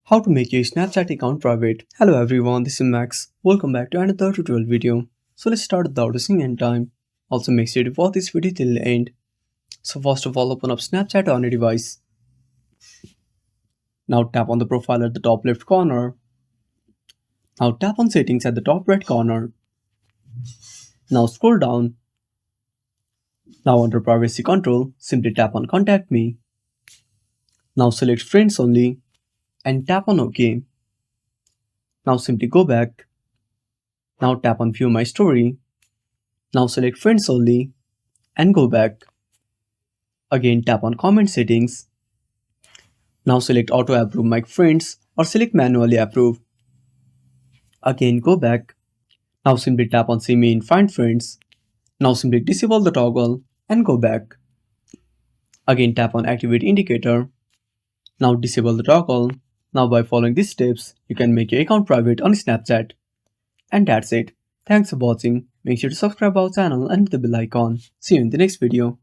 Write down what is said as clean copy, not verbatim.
How to make your Snapchat account private. Hello everyone, this is Max. Welcome back to another tutorial video. So let's start without wasting any time. Also make sure to watch this video till the end. So first of all, open up Snapchat on your device. Now tap on the profile at the top left corner. Now tap on settings at the top right corner. Now scroll down. Now under privacy control, simply tap on contact me. Now select friends only and tap on OK. Now simply go back. Now tap on view my story. Now select friends only and go back. Again tap on comment settings. Now select auto approve my friends or select manually approve. Again go back. Now simply tap on see me in find friends. Now simply disable the toggle and go back. Again tap on activate indicator. Now disable the toggle. Now by following these steps, you can make your account private on Snapchat. And that's it. Thanks for watching. Make sure to subscribe our channel and hit the bell icon. See you in the next video.